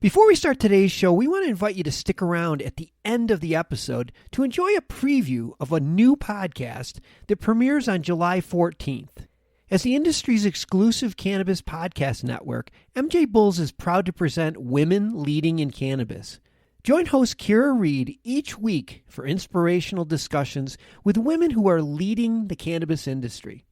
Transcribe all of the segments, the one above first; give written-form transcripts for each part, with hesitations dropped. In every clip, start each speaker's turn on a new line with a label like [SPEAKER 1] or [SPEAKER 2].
[SPEAKER 1] Before we start today's show, we want to invite you to stick around at the end of the episode to enjoy a preview of a new podcast that premieres on July 14th. As the industry's exclusive cannabis podcast network, MJBulls is proud to present Women Leading in Cannabis. Join host Kira Reed each week for inspirational discussions with women who are leading the cannabis industry.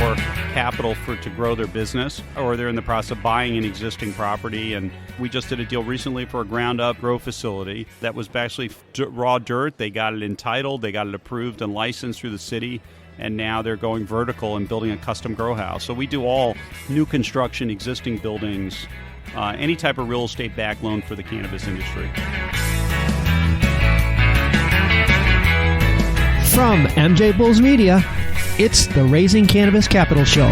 [SPEAKER 2] Or capital to grow their business, or they're in the process of buying an existing property. And we just did a deal recently for a ground-up grow facility that was actually raw dirt. They got it entitled, they got it approved and licensed through the city, and now they're going vertical and building a custom grow house. So we do all new construction, existing buildings, any type of real estate-backed loan for the cannabis industry.
[SPEAKER 1] From MJBulls Media, it's the Raising Cannabis Capital Show.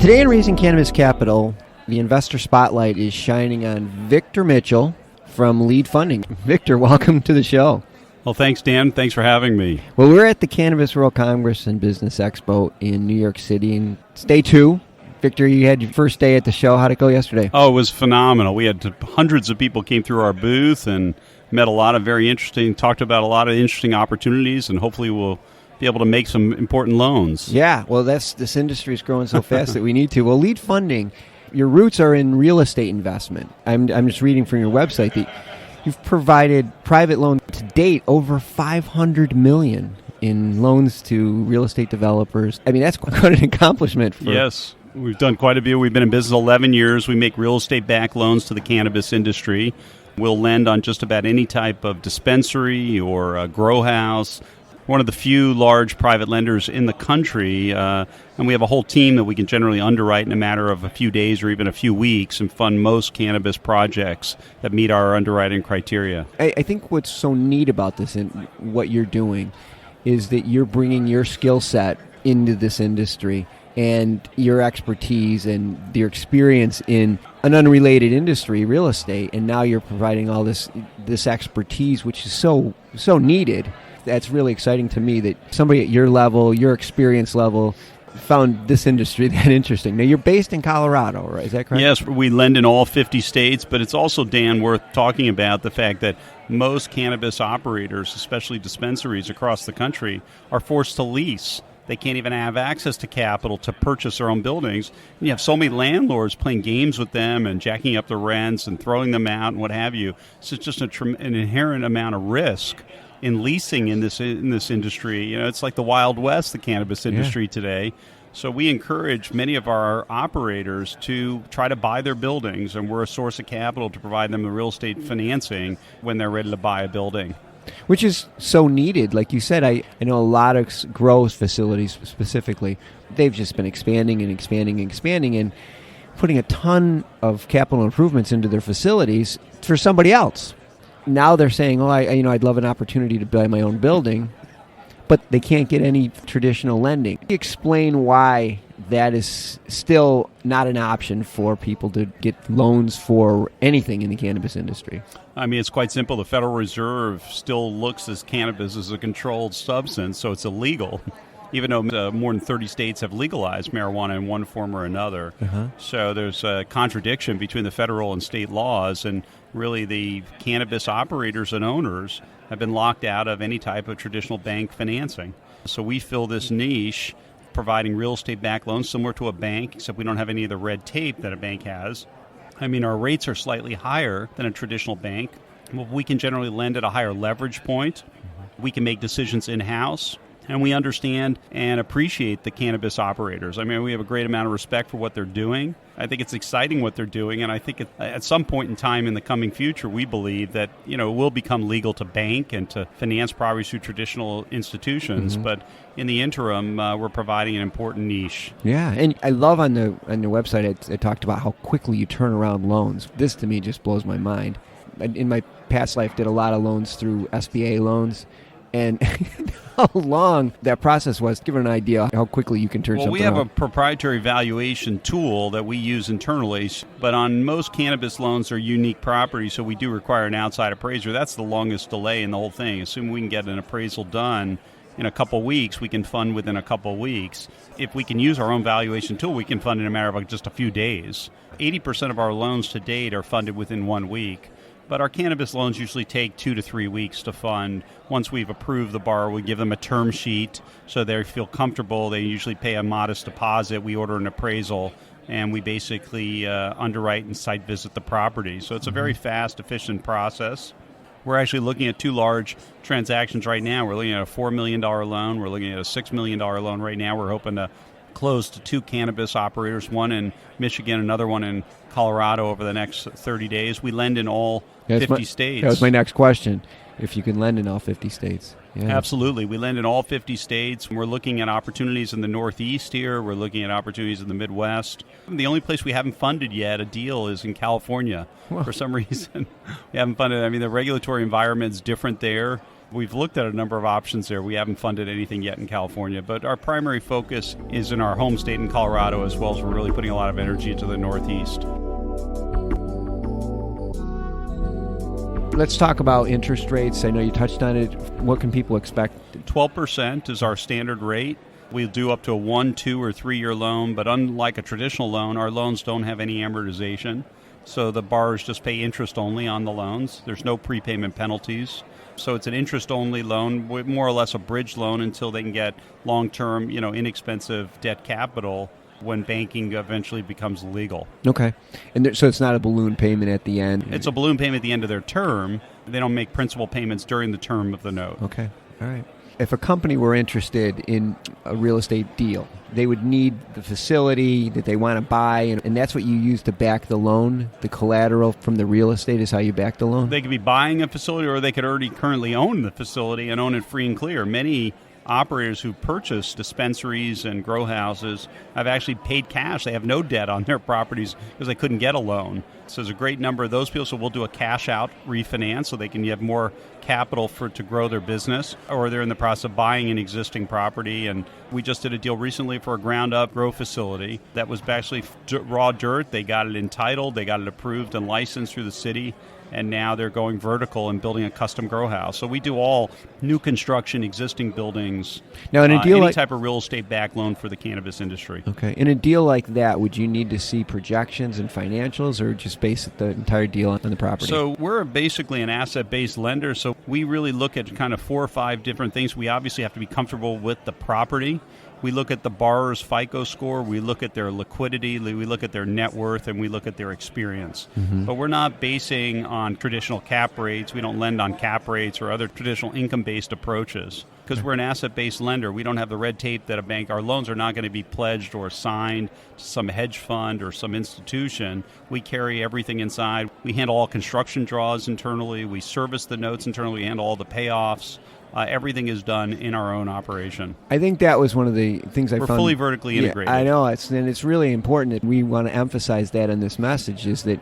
[SPEAKER 1] Today in Raising Cannabis Capital, the investor spotlight is shining on Victor Mitchell from Lead Funding. Victor, welcome to the show.
[SPEAKER 2] Well, thanks, Dan. Thanks for having me.
[SPEAKER 1] Well, we're at the Cannabis World Congress and Business Expo in New York City, and it's day 2. Victor, you had your first day at the show. How'd it go yesterday?
[SPEAKER 2] Oh, it was phenomenal. We had hundreds of people came through our booth and met a lot of talked about a lot of interesting opportunities, and hopefully we'll be able to make some important loans.
[SPEAKER 1] Yeah, well, this industry is growing so fast that we need to. Well, Lead Funding, your roots are in real estate investment. I'm just reading from your website that you've provided private loans to date over $500 million in loans to real estate developers. I mean, that's quite an accomplishment.
[SPEAKER 2] Yes, we've done quite a few. We've been in business 11 years. We make real estate-backed loans to the cannabis industry. We'll lend on just about any type of dispensary or a grow house. One of the few large private lenders in the country, and we have a whole team that we can generally underwrite in a matter of a few days or even a few weeks and fund most cannabis projects that meet our underwriting criteria.
[SPEAKER 1] I think what's so neat about this and what you're doing is that you're bringing your skill set into this industry and your expertise and your experience in an unrelated industry, real estate, and now you're providing all this expertise, which is so needed. That's really exciting to me that somebody at your level, your experience level, found this industry that interesting. Now, you're based in Colorado, right? Is that correct?
[SPEAKER 2] Yes, we lend in all 50 states, but it's also, Dan, worth talking about the fact that most cannabis operators, especially dispensaries across the country, are forced to lease. They can't even have access to capital to purchase their own buildings. And you have so many landlords playing games with them and jacking up the rents and throwing them out and what have you. So it's just an inherent amount of risk in leasing in this industry. You know, it's like the Wild West, the cannabis industry today. So we encourage many of our operators to try to buy their buildings, and we're a source of capital to provide them the real estate financing when they're ready to buy a building.
[SPEAKER 1] Which is so needed. Like you said, I know a lot of grow facilities specifically, they've just been expanding and putting a ton of capital improvements into their facilities for somebody else. Now they're saying, I'd love an opportunity to buy my own building, but they can't get any traditional lending. Explain why that is still not an option for people to get loans for anything in the cannabis industry.
[SPEAKER 2] I mean, it's quite simple. The Federal Reserve still looks at cannabis as a controlled substance, so it's illegal, even though more than 30 states have legalized marijuana in one form or another. So there's a contradiction between the federal and state laws, and really the cannabis operators and owners have been locked out of any type of traditional bank financing. So we fill this niche providing real estate-backed loans similar to a bank, except we don't have any of the red tape that a bank has. I mean, our rates are slightly higher than a traditional bank. We can generally lend at a higher leverage point. We can make decisions in-house. And we understand and appreciate the cannabis operators. I mean, we have a great amount of respect for what they're doing. I think it's exciting what they're doing, and I think at some point in time in the coming future, we believe that, it will become legal to bank and to finance properties through traditional institutions. But in the interim, we're providing an important niche.
[SPEAKER 1] Yeah, and I love on the website, it talked about how quickly you turn around loans. This, to me, just blows my mind. In my past life, did a lot of loans through SBA loans. and how long that process was. Give it an idea how quickly you can turn something
[SPEAKER 2] we have
[SPEAKER 1] around.
[SPEAKER 2] a proprietary valuation tool that we use internally, but on most cannabis loans, they're unique properties, so we do require an outside appraiser. That's the longest delay in the whole thing. Assuming we can get an appraisal done in a couple weeks, we can fund within a couple weeks. If we can use our own valuation tool, we can fund in a matter of just a few days. 80% of our loans to date are funded within 1 week. But our cannabis loans usually take 2 to 3 weeks to fund. Once we've approved the borrower, we give them a term sheet so they feel comfortable. They usually pay a modest deposit. We order an appraisal, and we basically underwrite and site visit the property. So it's a very fast, efficient process. We're actually looking at 2 large transactions right now. We're looking at a $4 million loan. We're looking at a $6 million loan right now. We're hoping to close to 2 cannabis operators, one in Michigan, another one in Colorado over the next 30 days. We lend in all 50 states.
[SPEAKER 1] That was my next question, if you can lend in all 50 states. Yeah.
[SPEAKER 2] Absolutely. We lend in all 50 states. We're looking at opportunities in the Northeast here. We're looking at opportunities in the Midwest. The only place we haven't funded yet a deal is in California.
[SPEAKER 1] Wow. For
[SPEAKER 2] some reason, we haven't funded. I mean, the regulatory environment's different there. We've looked at a number of options there. We haven't funded anything yet in California, but our primary focus is in our home state in Colorado, as well as we're really putting a lot of energy into the Northeast.
[SPEAKER 1] Let's talk about interest rates. I know you touched on it. What can people expect?
[SPEAKER 2] 12% is our standard rate. We'll do up to a 1, 2, or 3-year loan, but unlike a traditional loan, our loans don't have any amortization. So the borrowers just pay interest only on the loans. There's no prepayment penalties. So it's an interest-only loan, more or less a bridge loan until they can get long-term, inexpensive debt capital when banking eventually becomes legal.
[SPEAKER 1] Okay. And so it's not a balloon payment at the end?
[SPEAKER 2] It's a balloon payment at the end of their term. They don't make principal payments during the term of the note.
[SPEAKER 1] Okay. All right. If a company were interested in a real estate deal, they would need the facility that they want to buy, and that's what you use to back the loan. The collateral from the real estate is how you back the loan?
[SPEAKER 2] They could be buying a facility, or they could already currently own the facility and own it free and clear. Many operators who purchase dispensaries and grow houses have actually paid cash. They have no debt on their properties because they couldn't get a loan. So there's a great number of those people. So we'll do a cash out refinance so they can have more capital to grow their business, or they're in the process of buying an existing property. And we just did a deal recently for a ground up grow facility that was actually raw dirt. They got it entitled, they got it approved and licensed through the city. And now they're going vertical and building a custom grow house. So we do all new construction, existing buildings,
[SPEAKER 1] now, in a deal
[SPEAKER 2] any type of real estate backed loan for the cannabis industry.
[SPEAKER 1] Okay. In a deal like that, would you need to see projections and financials, or just base the entire deal on the property?
[SPEAKER 2] So we're basically an asset-based lender. So we really look at kind of 4 or 5 different things. We obviously have to be comfortable with the property. We look at the borrower's FICO score, we look at their liquidity, we look at their net worth, and we look at their experience. Mm-hmm. But we're not basing on traditional cap rates. We don't lend on cap rates or other traditional income-based approaches. Because we're an asset-based lender, we don't have the red tape that a bank. Our loans are not going to be pledged or assigned to some hedge fund or some institution. We carry everything inside. We handle all construction draws internally. We service the notes internally. We handle all the payoffs. Everything is done in our own operation.
[SPEAKER 1] I think that was one of the things I found.
[SPEAKER 2] We're fully vertically integrated.
[SPEAKER 1] I know. It's really important that we want to emphasize that in this message, is that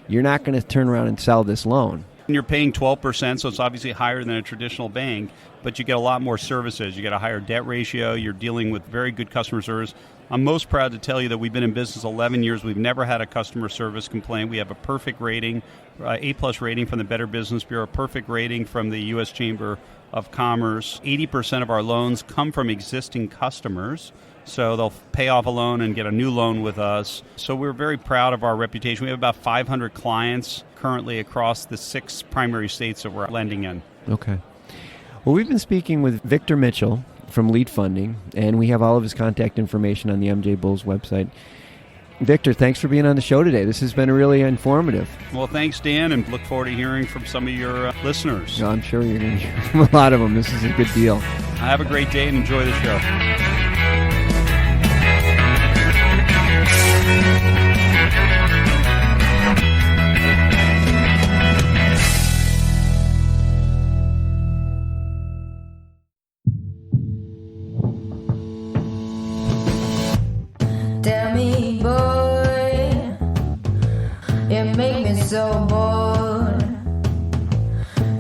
[SPEAKER 1] you're not going to turn around and sell this loan.
[SPEAKER 2] You're paying 12%, so it's obviously higher than a traditional bank, but you get a lot more services. You get a higher debt ratio. You're dealing with very good customer service. I'm most proud to tell you that we've been in business 11 years. We've never had a customer service complaint. We have a perfect rating, A+ rating from the Better Business Bureau, a perfect rating from the U.S. Chamber of Commerce. 80% of our loans come from existing customers, so they'll pay off a loan and get a new loan with us. So we're very proud of our reputation. We have about 500 clients currently across the 6 primary states that we're lending in.
[SPEAKER 1] Okay. Well, we've been speaking with Victor Mitchell from Lead Funding, and we have all of his contact information on the MJBulls website. Victor, thanks for being on the show today. This has been really informative.
[SPEAKER 2] Well, thanks, Dan, and look forward to hearing from some of your listeners.
[SPEAKER 1] No, I'm sure you're going to hear from a lot of them. This is a good deal.
[SPEAKER 2] Have a great day and enjoy the show.
[SPEAKER 3] Tell me, boy, you make me so bored.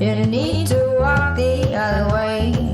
[SPEAKER 3] You need to walk the other way.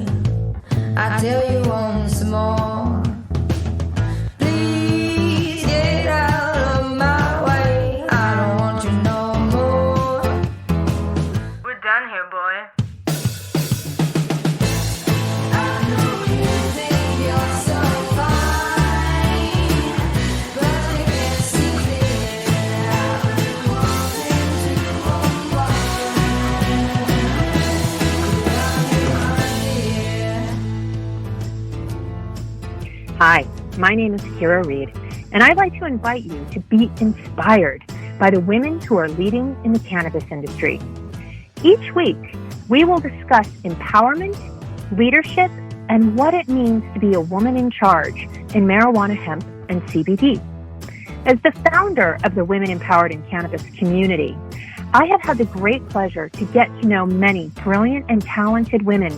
[SPEAKER 4] My name is Kira Reed, and I'd like to invite you to be inspired by the women who are leading in the cannabis industry. Each week, we will discuss empowerment, leadership, and what it means to be a woman in charge in marijuana, hemp, and CBD. As the founder of the Women Empowered in Cannabis community, I have had the great pleasure to get to know many brilliant and talented women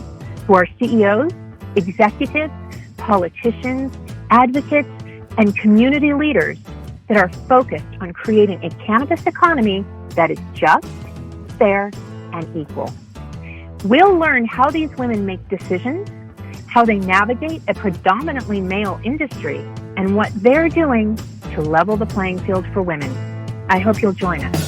[SPEAKER 4] who are CEOs, executives, politicians, advocates, and community leaders that are focused on creating a cannabis economy that is just, fair, and equal. We'll learn how these women make decisions, how they navigate a predominantly male industry, and what they're doing to level the playing field for women. I hope you'll join us.